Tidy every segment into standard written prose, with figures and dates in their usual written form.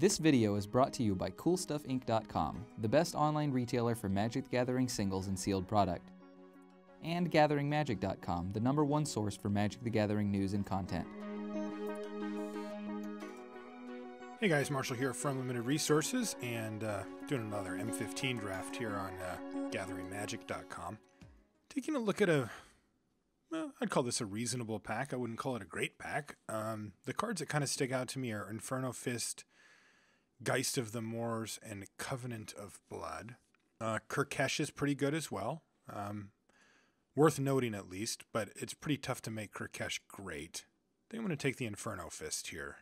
This video is brought to you by CoolStuffInc.com, the best online retailer for Magic the Gathering singles and sealed product, and GatheringMagic.com, the #1 source for Magic the Gathering news and content. Hey guys, Marshall here from Limited Resources, and doing another M15 draft here on GatheringMagic.com. Taking a look at well, I'd call this a reasonable pack. I wouldn't call it a great pack. The cards that kind of stick out to me are Inferno Fist, Geist of the Moors, and Covenant of Blood. Kirkesh is pretty good as well. Worth noting at least, but it's pretty tough to make Kirkesh great. I think I'm going to take the Inferno Fist here.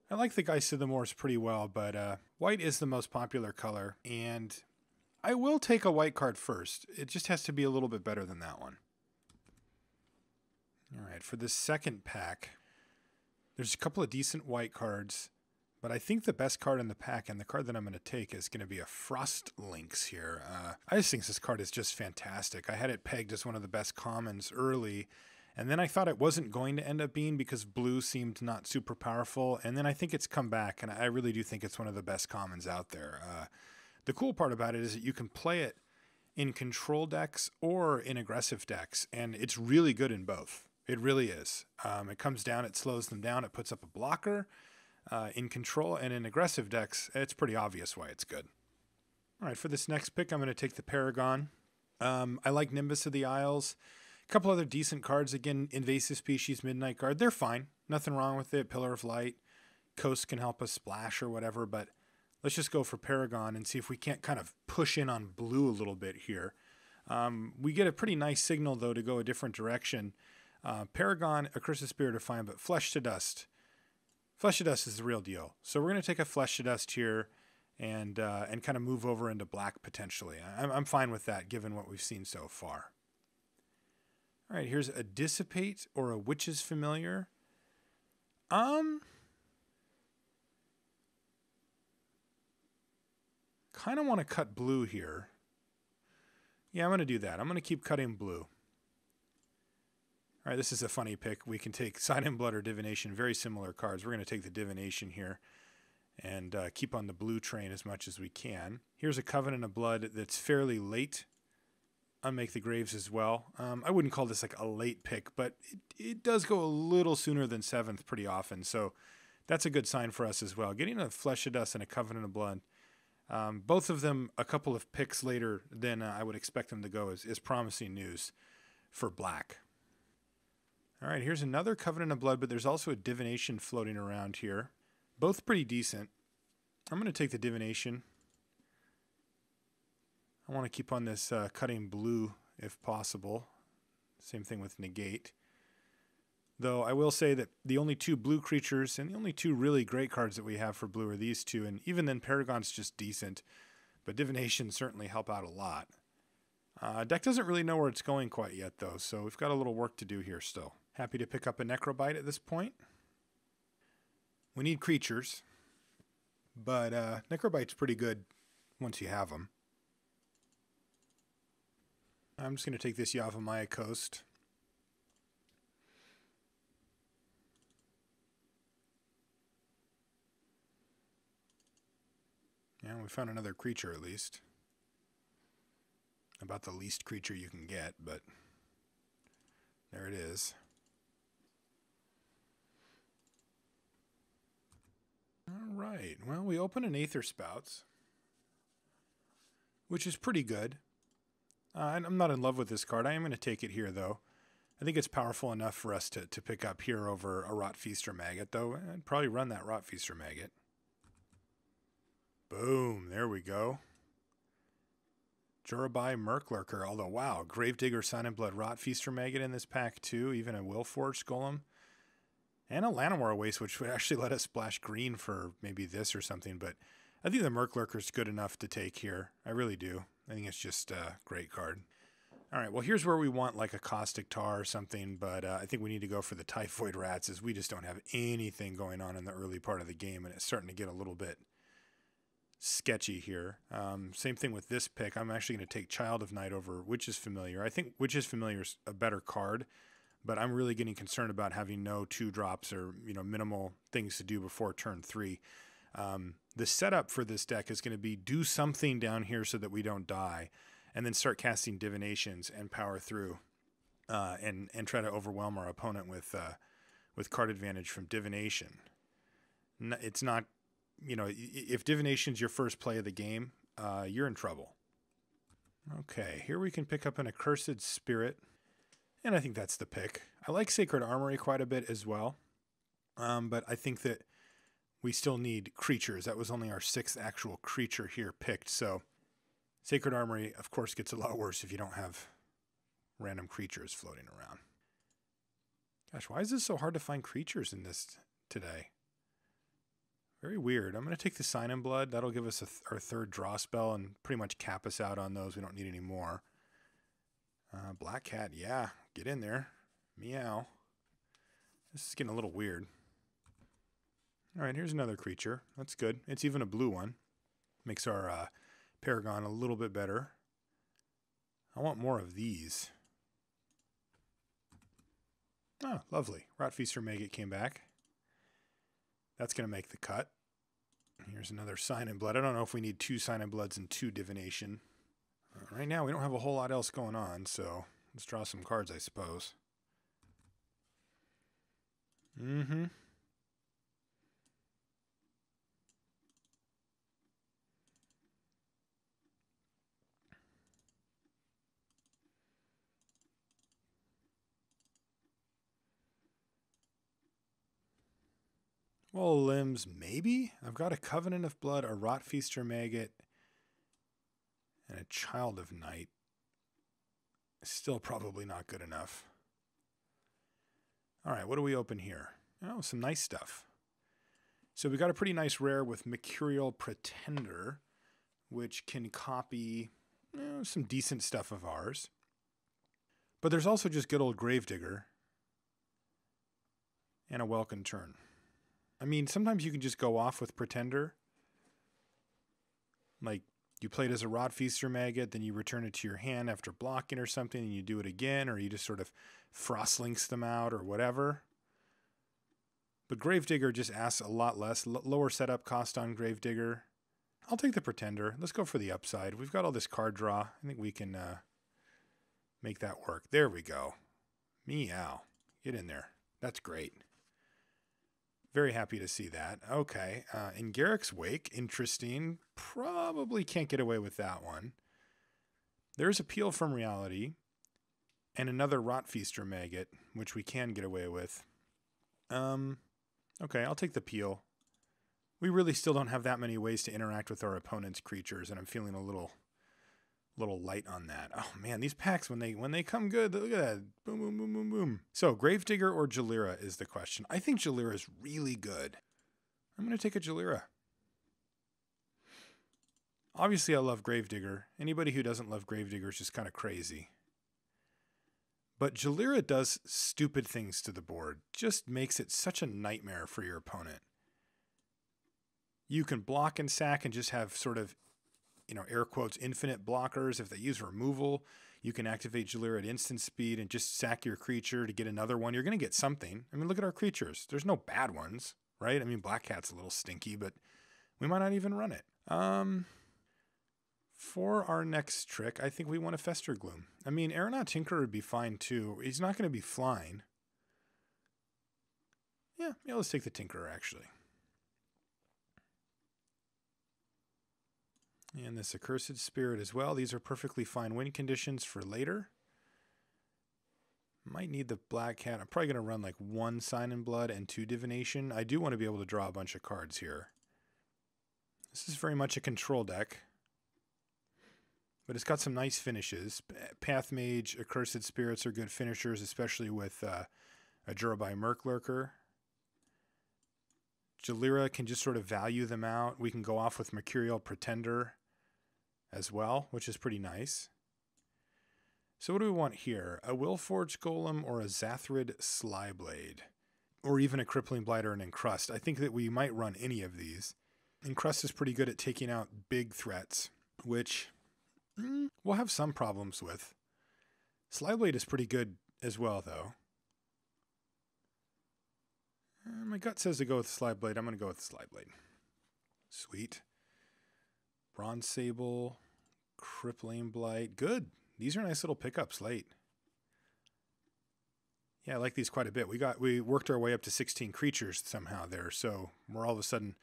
I like the Geist of the Moors pretty well, but white is the most popular color, and I will take a white card first. It just has to be a little bit better than that one. All right, for this second pack, there's a couple of decent white cards, but I think the best card in the pack, and the card that I'm going to take, is going to be a Frost Lynx here. I just think this card is just fantastic. I had it pegged as one of the best commons early, and then I thought it wasn't going to end up being because blue seemed not super powerful, and then I think it's come back, and I really do think it's one of the best commons out there. The cool part about it is that you can play it in control decks or in aggressive decks, and it's really good in both. It really is. It comes down, it slows them down, it puts up a blocker. In control and in aggressive decks, it's pretty obvious why it's good. All right, for this next pick, I'm going to take the Paragon. I like Nimbus of the Isles. A couple other decent cards. Again, Invasive Species, Midnight Guard. They're fine. Nothing wrong with it. Pillar of Light. Coast can help us splash or whatever, but let's just go for Paragon and see if we can't kind of push in on blue a little bit here. We get a pretty nice signal, though, to go a different direction. Paragon, Accursed Spirit are fine, but Flesh to Dust. Flesh to Dust is the real deal. So we're going to take a Flesh to Dust here and kind of move over into black potentially. I'm fine with that given what we've seen so far. All right, here's a Dissipate or a Witch's Familiar. Kind of want to cut blue here. Yeah, I'm going to do that. I'm going to keep cutting blue. All right, this is a funny pick. We can take Sign in Blood or Divination, very similar cards. We're going to take the Divination here and keep on the blue train as much as we can. Here's a Covenant of Blood that's fairly late. Unmake the Graves as well. I wouldn't call this like a late pick, but it does go a little sooner than 7th pretty often, so that's a good sign for us as well. Getting a Flesh of Dust and a Covenant of Blood, both of them a couple of picks later than I would expect them to go is promising news for black. All right, here's another Covenant of Blood, but there's also a Divination floating around here. Both pretty decent. I'm going to take the Divination. I want to keep on this cutting blue if possible. Same thing with Negate. Though I will say that the only two blue creatures and the only two really great cards that we have for blue are these two, and even then Paragon's just decent, but Divination certainly help out a lot. Deck doesn't really know where it's going quite yet, though, so we've got a little work to do here still. Happy to pick up a Necrobite at this point. We need creatures, but Necrobite's pretty good once you have them. I'm just going to take this Yavimaya Coast. Yeah, we found another creature at least. About the least creature you can get, but there it is. All right, well, we open an Aetherspout, which is pretty good. I'm not in love with this card. I am going to take it here, though. I think it's powerful enough for us to pick up here over a Rotfeaster Maggot, though. I'd probably run that Rotfeaster Maggot. Boom, there we go. Jorubai, Murk, Lurker. Although, wow, Gravedigger, Sign in Blood, Rotfeaster Maggot in this pack, too. Even a Willforged Golem. And a Llanowar Waste, which would actually let us splash green for maybe this or something. But I think the Murk Lurker is good enough to take here. I really do. I think it's just a great card. All right, well, here's where we want like a Caustic Tar or something. But I think we need to go for the Typhoid Rats, as we just don't have anything going on in the early part of the game. And it's starting to get a little bit sketchy here. Same thing with this pick. I'm actually going to take Child of Night over Witch's Familiar. I think Witch's Familiar is a better card, but I'm really getting concerned about having no 2-drops or minimal things to do before turn 3. The setup for this deck is going to be do something down here so that we don't die, and then start casting divinations and power through, and try to overwhelm our opponent with card advantage from divination. It's not, you know, if divination's your first play of the game, you're in trouble. Okay, here we can pick up an Accursed Spirit, and I think that's the pick. I like Sacred Armory quite a bit as well, but I think that we still need creatures. That was only our 6th actual creature here picked, so Sacred Armory, of course, gets a lot worse if you don't have random creatures floating around. Gosh, why is this so hard to find creatures in this today? Very weird. I'm going to take the Sign in Blood. That'll give us our 3rd draw spell and pretty much cap us out on those. We don't need any more. Black Cat, yeah. Get in there. Meow. This is getting a little weird. All right, here's another creature. That's good. It's even a blue one. Makes our Paragon a little bit better. I want more of these. Oh, lovely. Rotfeaster Maggot came back. That's going to make the cut. Here's another Sign in Blood. I don't know if we need 2 Sign in Bloods and 2 Divination. Right now, we don't have a whole lot else going on, so let's draw some cards, I suppose. Well, limbs, maybe? I've got a Covenant of Blood, a Rotfeaster Maggot, and a Child of Night. Still probably not good enough. All right, what do we open here? Oh, some nice stuff. So we got a pretty nice rare with Mercurial Pretender, which can copy some decent stuff of ours. But there's also just good old Gravedigger and a Welcome Turn. I mean, sometimes you can just go off with Pretender. Like, you play it as a Rotfeaster Maggot, then you return it to your hand after blocking or something, and you do it again, or you just sort of Frost Lynx them out or whatever. But Gravedigger just asks a lot less. Lower setup cost on Gravedigger. I'll take the Pretender. Let's go for the upside. We've got all this card draw. I think we can make that work. There we go. Meow. Get in there. That's great. Very happy to see that. Okay. In Garrick's Wake, interesting. Probably can't get away with that one. There's Appeal from Reality and another Rotfeaster Maggot, which we can get away with. Okay, I'll take the Peel. We really still don't have that many ways to interact with our opponent's creatures, and I'm feeling a little light on that. Oh man, these packs, when they come good, look at that. Boom, boom, boom, boom, boom. So Gravedigger or Jalira is the question. I think Jalira is really good. I'm going to take a Jalira. Obviously, I love Gravedigger. Anybody who doesn't love Gravedigger is just kind of crazy. But Jalira does stupid things to the board. Just makes it such a nightmare for your opponent. You can block and sack and just have sort of, air quotes, infinite blockers. If they use removal, you can activate Jalira at instant speed and just sack your creature to get another one. You're going to get something. I mean, look at our creatures. There's no bad ones, right? I mean, Black Cat's a little stinky, but we might not even run it. For our next trick, I think we want a Fester Gloom. I mean, Aeronaut Tinkerer would be fine too. He's not going to be flying. Yeah, let's take the Tinkerer, actually. And this Accursed Spirit as well. These are perfectly fine win conditions for later. Might need the Black Cat. I'm probably going to run like 1 Sign in Blood and 2 Divination. I do want to be able to draw a bunch of cards here. This is very much a control deck. But it's got some nice finishes. Pathmage, Accursed Spirits are good finishers, especially with a Jorubai Murk Lurker. Jalira can just sort of value them out. We can go off with Mercurial Pretender as well, which is pretty nice. So what do we want here? A Willforged Golem or a Xathrid Slyblade? Or even a Crippling Blight or an Encrust. I think that we might run any of these. Encrust is pretty good at taking out big threats, which we'll have some problems with. Slyblade is pretty good as well, though. My gut says to go with Slyblade. I'm going to go with Slyblade. Sweet. Bronze Sable, Crippling Blight. Good. These are nice little pickups late. Yeah, I like these quite a bit. We worked our way up to 16 creatures somehow there, so we're all of a sudden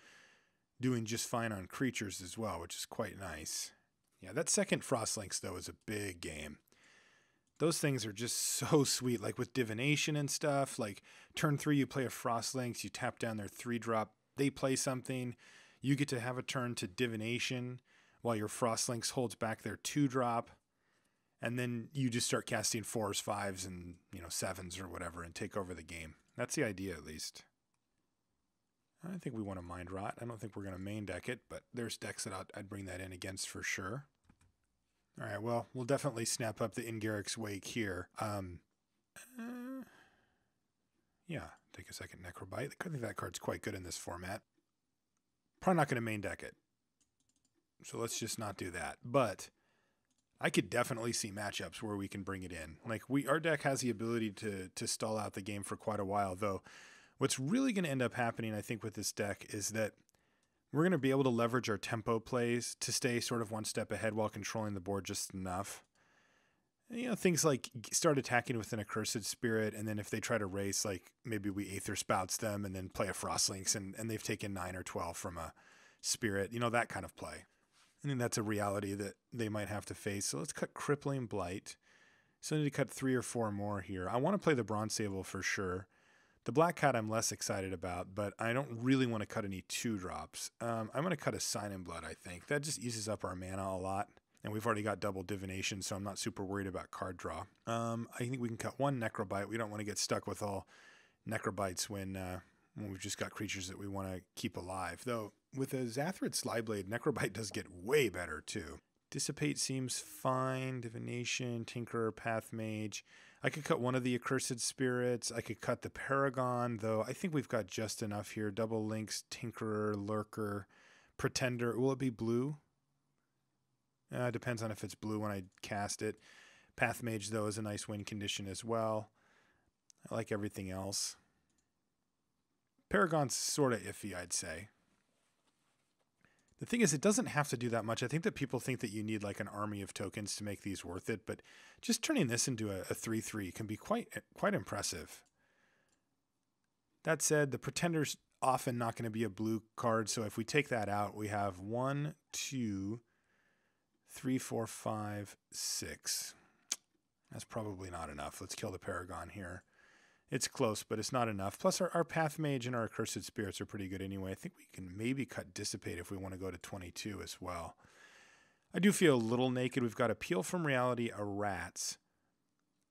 doing just fine on creatures as well, which is quite nice. Yeah, that second Frost Lynx, though, is a big game. Those things are just so sweet, like with Divination and stuff. Like, turn 3, you play a Frost Lynx, you tap down their 3-drop, they play something, you get to have a turn to Divination while your Frost Lynx holds back their 2-drop, and then you just start casting 4s, 5s, and 7s or whatever and take over the game. That's the idea, at least. I think we want to Mind Rot. I don't think we're going to main deck it, but there's decks that I'd bring that in against for sure. All right, well, we'll definitely snap up the Ingarrick's Wake here. Yeah, take a second, Necrobite. I think that card's quite good in this format. Probably not going to main deck it. So let's just not do that. But I could definitely see matchups where we can bring it in. Like, our deck has the ability to stall out the game for quite a while, though. What's really going to end up happening, I think, with this deck is that we're going to be able to leverage our tempo plays to stay sort of one step ahead while controlling the board just enough. Things like start attacking with an Accursed Spirit, and then if they try to race, like maybe we Aetherspouts them and then play a Frost Lynx, and they've taken 9 or 12 from a Spirit, that kind of play. I think that's a reality that they might have to face. So let's cut Crippling Blight. So I need to cut 3 or 4 more here. I want to play the Bronze Sable for sure. The Black Cat I'm less excited about, but I don't really want to cut any 2-drops. I'm going to cut a Sign in Blood, I think. That just uses up our mana a lot. And we've already got double Divination, so I'm not super worried about card draw. I think we can cut 1 Necrobite. We don't want to get stuck with all Necrobites when we've just got creatures that we want to keep alive. Though, with a Xathrid Slyblade, Necrobite does get way better, too. Dissipate seems fine. Divination, Tinkerer, Pathmage. I could cut one of the Accursed Spirits. I could cut the Paragon, though I think we've got just enough here. Double Lynx, Tinkerer, Lurker, Pretender. Will it be blue? Depends on if it's blue when I cast it. Pathmage, though, is a nice win condition as well. I like everything else. Paragon's sort of iffy, I'd say. The thing is, it doesn't have to do that much. I think that people think that you need like an army of tokens to make these worth it, but just turning this into a 3/3 can be quite impressive. That said, the Pretender's often not going to be a blue card, so if we take that out, we have 1, 2, 3, 4, 5, 6. That's probably not enough. Let's kill the Paragon here. It's close, but it's not enough. Plus, our Pathmage and our Accursed Spirits are pretty good anyway. I think we can maybe cut Dissipate if we want to go to 22 as well. I do feel a little naked. We've got Appeal from Reality, a Rats.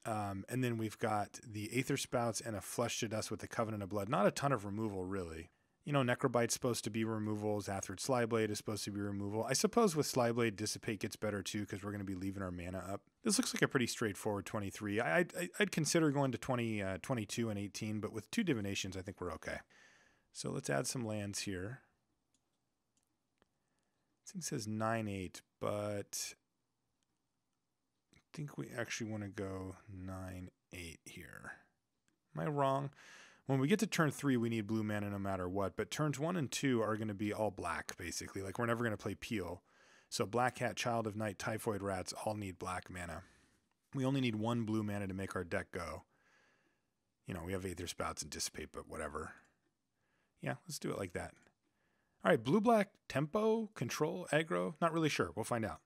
And then we've got the Aetherspouts and a Flesh to Dust with the Covenant of Blood. Not a ton of removal, really. Necrobite's supposed to be removal. Xathrid Slyblade is supposed to be removal. I suppose with Slyblade, Dissipate gets better too because we're going to be leaving our mana up. This looks like a pretty straightforward 23. I'd consider going to 22 and 18, but with 2 Divinations, I think we're okay. So let's add some lands here. This thing says 9-8, but I think we actually want to go 9-8 here. Am I wrong? When we get to turn 3, we need blue mana no matter what, but turns 1 and 2 are going to be all black, basically. Like, we're never going to play Peel. So Black Cat, Child of Night, Typhoid Rats all need black mana. We only need 1 blue mana to make our deck go. We have Aetherspouts and Dissipate, but whatever. Yeah, let's do it like that. All right, blue-black, tempo, control, aggro, not really sure. We'll find out.